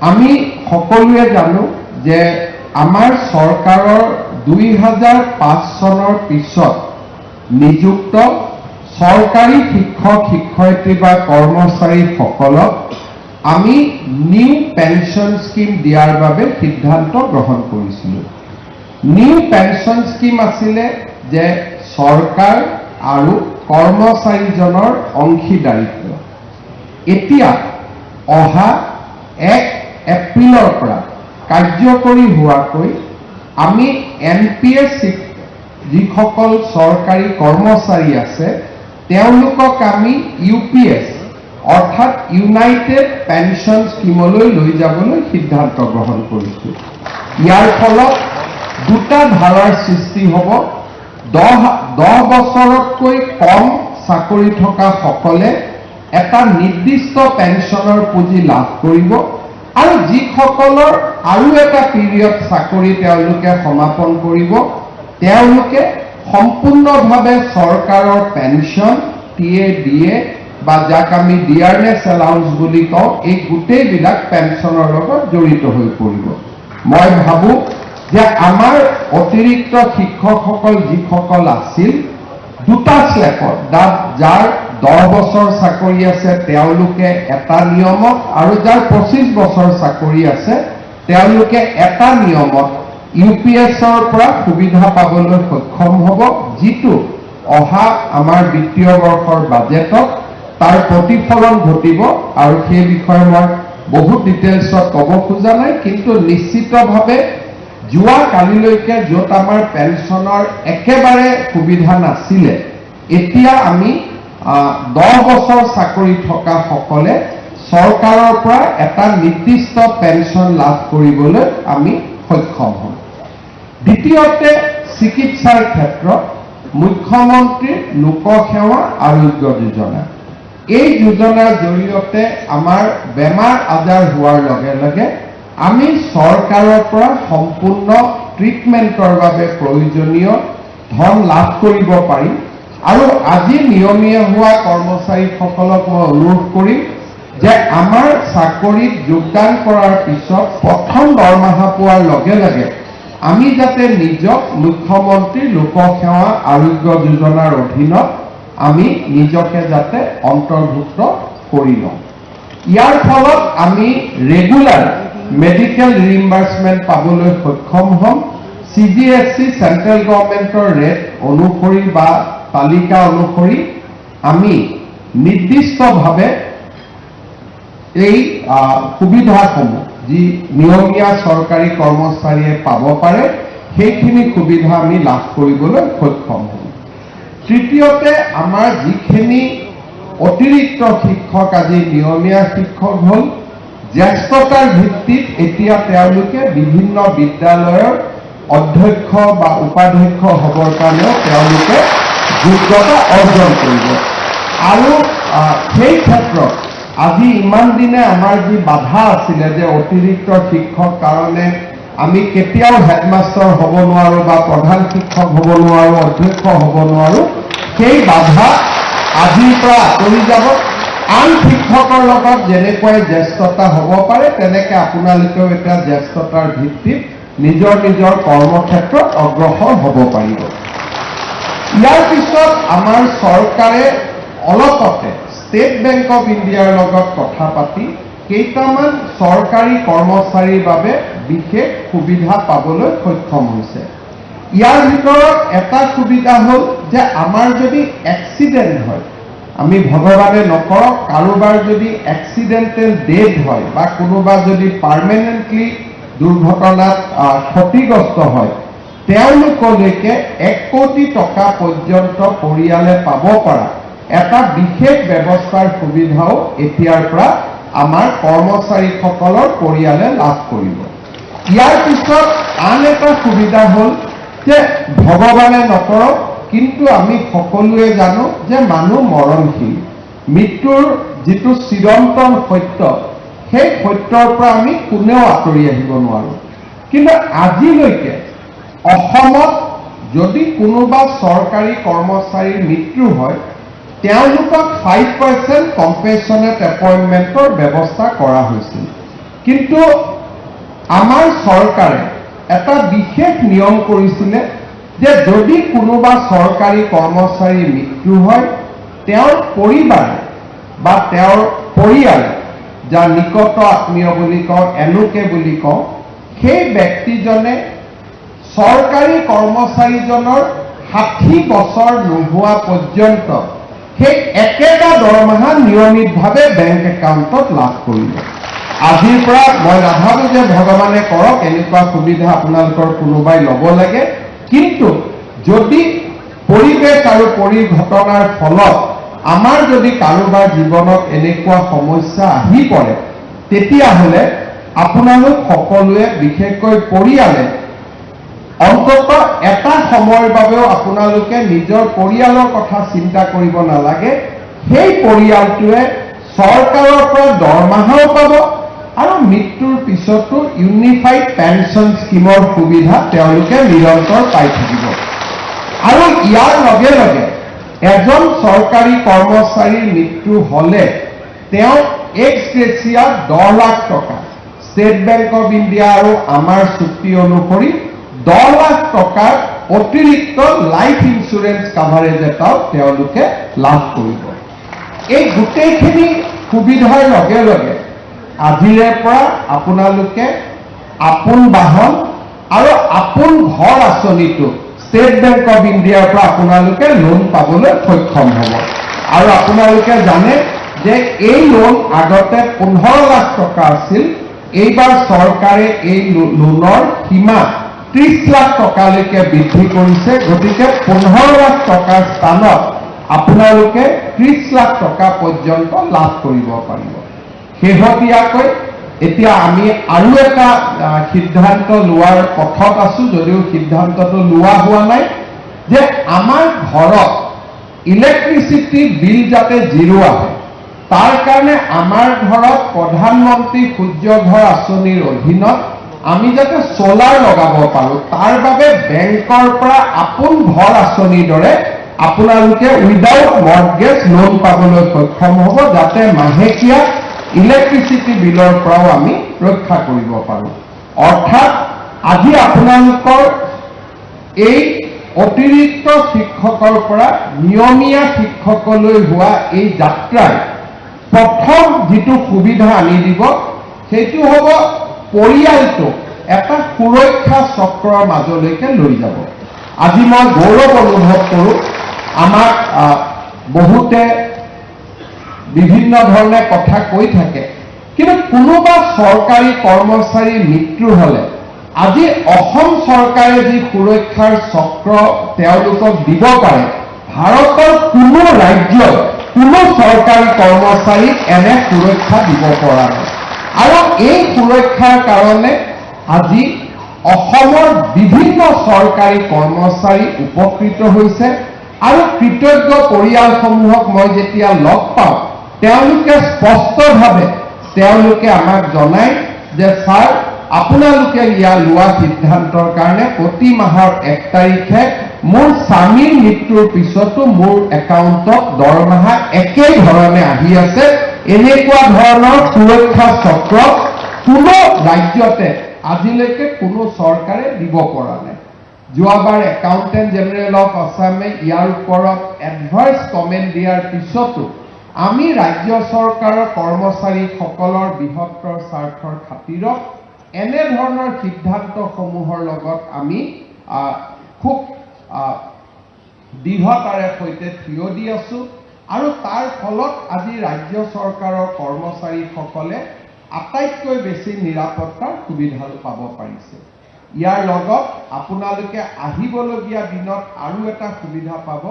আমি সকলোৱে জানো যে আমাৰ চৰকাৰৰ 2005 চনৰ পিছত নিযুক্ত চৰকাৰী শিক্ষক শিক্ষয়িত্ৰী বা কৰ্মচাৰীসকলক আমি নিউ পেনশন স্কিম দিয়াৰ বাবে সিদ্ধান্ত গ্ৰহণ কৰিছিলোঁ। নিউ পেনশন স্কিম আছিলে যে চৰকাৰ আৰু কৰ্মচাৰীজনৰ অংশীদাৰিত্ব। এতিয়া অহা 1 এপ্ৰিলৰ পৰা কাৰ্যকৰী হোৱাকৈ আমি NPS যিসকল চৰকাৰী কৰ্মচাৰী আছে তেওঁলোকক আমি UPS অৰ্থাৎ ইউনাইটেড পেনশন স্কিমলৈ লৈ যাবলৈ সিদ্ধান্ত গ্ৰহণ কৰিছোঁ। ইয়াৰ ফলত দুটা ধাৰাৰ সৃষ্টি হ'ব। 10 বছৰতকৈ কম চাকৰি থকা সকলে এটা নিৰ্দিষ্ট পেনশনৰ পুঁজি লাভ কৰিব আৰু যিসকলৰ আৰু এটা পিৰিয়ড চাকৰি তেওঁলোকে সমাপন কৰিব তেওঁলোকে সম্পূৰ্ণভাৱে চৰকাৰৰ পেনশন TADA বা যাক আমি ডিয়াৰনেছ এলাউন্স বুলি কওঁ এই গোটেইবিলাক পেনশনৰ লগত জড়িত হৈ পৰিব। মই ভাবোঁ যে আমাৰ অতিৰিক্ত শিক্ষকসকল যিসকল আছিল দুটা স্লেপত যাৰ 10 বছৰ চাকৰি আছে তেওঁলোকে এটা নিয়মত আৰু যাৰ 25 বছৰ চাকৰি আছে তেওঁলোকে এটা নিয়মত UPSৰ পৰা সুবিধা পাবলৈ সক্ষম হ'ব, যিটো অহা আমাৰ বিত্তীয় বৰ্ষৰ বাজেটত তাৰ প্ৰতিফলন ঘটিব। আৰু সেই বিষয়ে মই বহুত ডিটেইলছত ক'ব খোজা নাই, কিন্তু নিশ্চিতভাৱে যোৱা কালিলৈকে য'ত আমাৰ পেনশনৰ একেবাৰে সুবিধা নাছিলে এতিয়া আমি 10 বছৰ চাকৰি থকা সকলে চৰকাৰৰ পৰা এটা নিৰ্দিষ্ট পেনশন লাভ কৰিবলৈ আমি সক্ষম হ'ম। দ্বিতীয়তে চিকিৎসাৰ ক্ষেত্ৰত মুখ্যমন্ত্ৰীৰ লোকসেৱা আৰোগ্য যোজনা। এই যোজনাৰ জৰিয়তে আমাৰ বেমাৰ আজাৰ হোৱাৰ লগে লগে আমি চৰকাৰৰ পৰা সম্পূৰ্ণ ট্ৰিটমেণ্টৰ বাবে প্ৰয়োজনীয় ধন লাভ কৰিব পাৰিম। আৰু আজি নিয়মীয়া হোৱা কৰ্মচাৰীসকলক মই অনুৰোধ কৰিম যে আমাৰ চাকৰিত যোগদান কৰাৰ পিছত প্ৰথম দৰমহা পোৱাৰ লগে লগে আমি যাতে নিজক মুখ্যমন্ত্ৰী লোকসেৱা আৰোগ্য যোজনাৰ অধীনত আমি নিজকে যাতে অন্তৰ্ভুক্ত কৰি লওঁ। ইয়াৰ ফলত আমি ৰেগুলাৰ মেডিকেল ৰিইম্বাৰ্সমেণ্ট পাবলৈ সক্ষম হ'ম। CGHC চেন্ট্ৰেল গভৰ্ণমেণ্টৰ ৰেট অনুসৰি বা তালিকা অনুসৰি আমি নিৰ্দিষ্টভাৱে এই সুবিধাসমূহ যি নিয়মীয়া চৰকাৰী কৰ্মচাৰীয়ে পাব পাৰে সেইখিনি সুবিধা আমি লাভ কৰিবলৈ সক্ষম হ'ম। তৃতীয়তে আমাৰ যিখিনি অতিৰিক্ত শিক্ষক আজি নিয়মীয়া শিক্ষক হ'ল জ্যেষ্ঠতাৰ ভিত্তিত এতিয়া তেওঁলোকে বিভিন্ন বিদ্যালয়ৰ অধ্যক্ষ বা উপাধ্যক্ষ হ'বৰ কাৰণেও তেওঁলোকে যোগ্যতা অৰ্জন কৰিব। আৰু সেই ক্ষেত্ৰত আজি ইমান দিনে আমাৰ যি বাধা আছিলে যে অতিৰিক্ত শিক্ষক কাৰণে আমি কেতিয়াও হেডমাষ্টাৰ হ'ব নোৱাৰোঁ বা প্ৰধান শিক্ষক হ'ব নোৱাৰোঁ, অধ্যক্ষ হ'ব নোৱাৰোঁ, সেই বাধা আজিৰ পৰা আঁতৰি যাব। আন শিক্ষকৰ লগত যেনেকৈ জ্যেষ্ঠতা হ'ব পাৰে তেনেকৈ আপোনালোকেও এটা জ্যেষ্ঠতাৰ ভিত্তিত নিজৰ নিজৰ কৰ্মক্ষেত্ৰত অগ্ৰসৰ হ'ব পাৰিব। ইয়াৰ পিছত আমাৰ চৰকাৰে অলপতে ষ্টেট বেংক অফ ইণ্ডিয়াৰ লগত কথা পাতি কেইটামান চৰকাৰী কৰ্মচাৰীৰ বাবে বিশেষ সুবিধা পাবলৈ সক্ষম হৈছে। ইয়াৰ ভিতৰত এটা সুবিধা হ'ল যে আমাৰ যদি এক্সিডেণ্ট হয়, আমি ভগৱানে নকৰক কাৰোবাৰ যদি এক্সিডেণ্টেল ডেথ হয় বা কোনোবা যদি পাৰ্মানেণ্টলি দুৰ্ঘটনাত ক্ষতিগ্ৰস্ত হয় তেওঁলোকলৈকে 1 কোটি টকা পৰ্যন্ত পৰিয়ালে পাব পৰা এটা বিশেষ ব্যৱস্থাৰ সুবিধাও এতিয়াৰ পৰা আমাৰ কৰ্মচাৰীসকলৰ পৰিয়ালে লাভ কৰিব। ইয়াৰ পিছত আন এটা সুবিধা হ'ল যে ভগৱানে নকৰক কিন্তু আমি সকলোৱে জানো যে মানুহ মৰণশীল। মৃত্যুৰ যিটো চিৰন্তন সত্য সেই সত্যৰ পৰা আমি কোনেও আঁতৰি আহিব নোৱাৰোঁ। কিন্তু আজিলৈকে অসমত যদি কোনোবা চৰকাৰী কৰ্মচাৰীৰ মৃত্যু হয় তেওঁলোকক 5% কম্পেশ্যনেট এপইণ্টমেণ্টৰ ব্যৱস্থা কৰা হৈছিল। কিন্তু আমাৰ চৰকাৰে এটা বিশেষ নিয়ম কৰিছিলে যে যদি কোনোবা চৰকাৰী কৰ্মচাৰীৰ মৃত্যু হয় তেওঁৰ পৰিবাৰে বা তেওঁৰ পৰিয়াল যাৰ নিকট আত্মীয় বুলি কওঁ এনুকে বুলি কওঁ সেই ব্যক্তিজনে চৰকাৰী কৰ্মচাৰীজনৰ 60 বছৰ নোহোৱা পৰ্যন্ত সেই একেটা দৰমহা নিয়মিতভাৱে বেংক একাউণ্টত লাভ কৰিব। আজিৰ পৰা মই নাভাবোঁ যে ভগৱানে কৰক এনেকুৱা সুবিধা আপোনালোকৰ কোনোবাই ল'ব লাগে, কিন্তু যদি পৰিৱেশ আৰু পৰিঘটনাৰ ফলত আমাৰ যদি কাৰোবাৰ জীৱনত এনেকুৱা সমস্যা আহি পৰে তেতিয়াহ'লে আপোনালোক সকলোৱে বিশেষকৈ পৰিয়ালে অন্তত এটা সময়ৰ বাবেও আপোনালোকে নিজৰ পৰিয়ালৰ কথা চিন্তা কৰিব নালাগে। সেই পৰিয়ালটোৱে চৰকাৰৰ পৰা দৰমহাও পাব আৰু মৃত্যুৰ পিছতো ইউনিফাইড পেঞ্চন স্কিমৰ সুবিধা তেওঁলোকে নিৰন্তৰ পাই থাকিব। আৰু ইয়াৰ লগে লগে এজন চৰকাৰী কৰ্মচাৰীৰ মৃত্যু হ'লে তেওঁ এক্স গ্ৰেচিয়া 10 লাখ টকা ষ্টেট বেংক অফ ইণ্ডিয়া আৰু আমাৰ চুক্তি অনুসৰি 10 লাখ টকাৰ অতিৰিক্ত লাইফ ইঞ্চুৰেঞ্চ কাভাৰেজ এটাও তেওঁলোকে লাভ কৰিব। এই গোটেইখিনি সুবিধাৰ লগে লগে আজিৰে পৰা আপোনালোকে আপোন বাহন আৰু আপোন ঘৰ আঁচনিটো ষ্টেট বেংক অফ ইণ্ডিয়াৰ পৰা আপোনালোকে লোন পাবলৈ সক্ষম হ'ব। আৰু আপোনালোকে জানে যে এই লোন আগতে 15 লাখ টকা আছিল, এইবাৰ চৰকাৰে এই লোনৰ সীমা 30 লাখ টকালৈকে বৃদ্ধি কৰিছে। গতিকে 15 লাখ টকাৰ স্থানত আপোনালোকে 30 লাখ টকা পৰ্যন্ত লাভ কৰিব পাৰিব। শেহতীয়াকৈ এতিয়া আমি আৰু এটা সিদ্ধান্ত লোৱাৰ পথত আছো, যদিও সিদ্ধান্তটো লোৱা হোৱা নাই, যে আমাৰ ঘৰত ইলেক্ট্ৰিচিটি বিল যাতে জিৰ' আহে তাৰ কাৰণে আমাৰ ঘৰত প্ৰধানমন্ত্ৰী সূৰ্য ঘৰ আঁচনিৰ অধীনত আমি যাতে সোলাৰ লগাব পাৰোঁ তাৰ বাবে বেংকৰ পৰা আপোন ঘৰ আঁচনিৰ দৰে আপোনালোকে উইদাউট মৰ্টগেজ লোন পাবলৈ সক্ষম হ'ব, যাতে মাহেকীয়া ইলেক্ট্ৰিচিটি বিলৰ পৰাও আমি ৰক্ষা কৰিব পাৰোঁ। অৰ্থাৎ আজি আপোনালোকৰ এই অতিৰিক্ত শিক্ষকৰ পৰা নিয়মীয়া শিক্ষকলৈ হোৱা এই যাত্ৰাৰ প্ৰথম যিটো সুবিধা আনি দিব সেইটো হ'ব পৰিয়ালটোক এটা সুৰক্ষা চক্ৰৰ মাজলৈকে লৈ যাব। আজি মই গৌৰৱ অনুভৱ কৰোঁ, আমাক বহুতে বিভিন্ন ধৰণে কথা কৈ থাকে, কিন্তু কোনোবা চৰকাৰী কৰ্মচাৰীৰ মৃত্যু হ'লে আজি অসম চৰকাৰে যি সুৰক্ষাৰ চক্ৰ তেওঁলোকক দিব পাৰে, ভাৰতৰ কোনো ৰাজ্যত কোনো চৰকাৰী কৰ্মচাৰীক এনে সুৰক্ষা দিব পৰা নাই। আৰু এই সুৰক্ষাৰ কাৰণে আজি অসমৰ বিভিন্ন চৰকাৰী কৰ্মচাৰী উপকৃত হৈছে। আৰু কৃতজ্ঞ পৰিয়ালসমূহক মই যেতিয়া লগ পাওঁ তেওঁলোকে স্পষ্টভাৱে তেওঁলোকে আমাক জনায় যে ছাৰ আপোনালোকে লোৱা সিদ্ধান্তৰ কাৰণে প্ৰতি মাহৰ 1 তাৰিখে মোৰ স্বামীৰ মৃত্যুৰ পিছতো মোৰ একাউণ্টত দৰমহা একেই ধৰণে আহি আছে। এনেকুৱা ধৰণৰ সুৰক্ষা চক্ৰ কোনো ৰাজ্যতে আজিলৈকে কোনো চৰকাৰে দিব পৰা নাই। যোৱাবাৰ একাউণ্টেণ্ট জেনেৰেল অফ আছামে ইয়াৰ ওপৰত এডভাইচ কমেণ্ট দিয়াৰ পিছতো আমি ৰাজ্য চৰকাৰৰ কৰ্মচাৰীসকলৰ বৃহত্তৰ স্বাৰ্থৰ খাতিৰত এনেধৰণৰ সিদ্ধান্তসমূহৰ লগত আমি খুব দৃঢ়তাৰে সৈতে থিয় দি আছোঁ। আৰু তাৰ ফলত আজি ৰাজ্য চৰকাৰৰ কৰ্মচাৰীসকলে আটাইতকৈ বেছি নিৰাপত্তাৰ সুবিধা পাব পাৰিছে। ইয়াৰ লগত আপোনালোকে আহিবলগীয়া দিনত আৰু এটা সুবিধা পাব,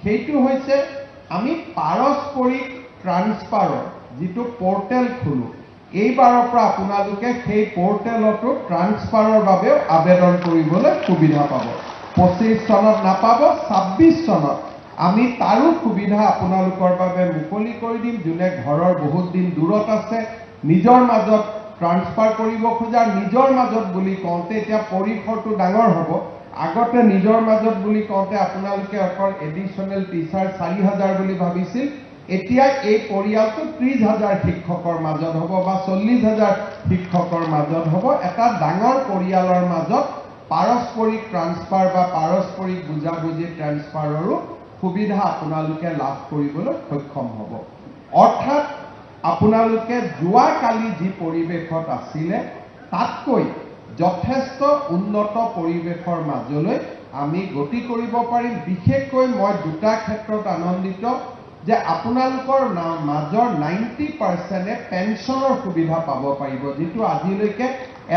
সেইটো হৈছে আমি পাৰস্পৰিক ট্ৰান্সফাৰৰ যিটো পৰ্টেল খোলোঁ, এইবাৰৰ পৰা আপোনালোকে সেই পৰ্টেলতো ট্ৰান্সফাৰৰ বাবেও আবেদন কৰিবলৈ সুবিধা পাব। 25 চনত নাপাব, 26 চনত আমি তাৰো সুবিধা আপোনালোকৰ বাবে মুকলি কৰি দিম। যোনে ঘৰৰ বহুত দিন দূৰত আছে, নিজৰ মাজত ট্ৰান্সফাৰ কৰিব খোজা, নিজৰ মাজত বুলি কওঁতে এতিয়া পৰিসৰটো ডাঙৰ হ'ব। আগতে নিজৰ মাজত বুলি কওঁতে আপোনালোকে অকল এডিশ্যনেল টিচাৰ 4000 বুলি ভাবিছিল, এতিয়া এই পৰিয়ালটো 30,000 শিক্ষকৰ মাজত হ'ব বা 40,000 শিক্ষকৰ মাজত হ'ব। এটা ডাঙৰ পৰিয়ালৰ মাজত পাৰস্পৰিক ট্ৰান্সফাৰ বা পাৰস্পৰিক বুজাবুজি ট্ৰান্সফাৰৰো সুবিধা আপোনালোকে লাভ কৰিবলৈ সক্ষম হ'ব। অৰ্থাৎ আপোনালোকে যোৱাকালি যি পৰিৱেশত আছিলে তাতকৈ যথেষ্ট উন্নত পৰিৱেশৰ মাজলৈ আমি গতি কৰিব পাৰিম। বিশেষকৈ মই দুটা ক্ষেত্ৰত আনন্দিত যে আপোনালোকৰ মাজৰ 90% পেঞ্চনৰ সুবিধা পাব পাৰিব, যিটো আজিলৈকে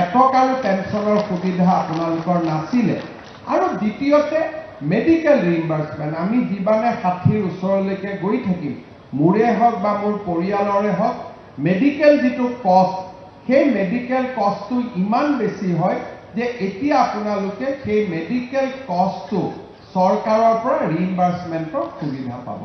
এটকাৰো পেঞ্চনৰ সুবিধা আপোনালোকৰ নাছিলে। আৰু দ্বিতীয়তে মেডিকেল ৰিইম্বাৰ্সমেণ্ট, আমি যিমানে 60ৰ ওচৰলৈকে গৈ থাকিম, মোৰে হওক বা মোৰ পৰিয়ালৰে হওক, মেডিকেল যিটো কষ্ট, সেই মেডিকেল কষ্টটো ইমান বেছি হয় যে এতিয়া আপোনালোকে সেই মেডিকেল কষ্টটো চৰকাৰৰ পৰা ৰিইম্বাৰ্সমেণ্টৰ সুবিধা পাব।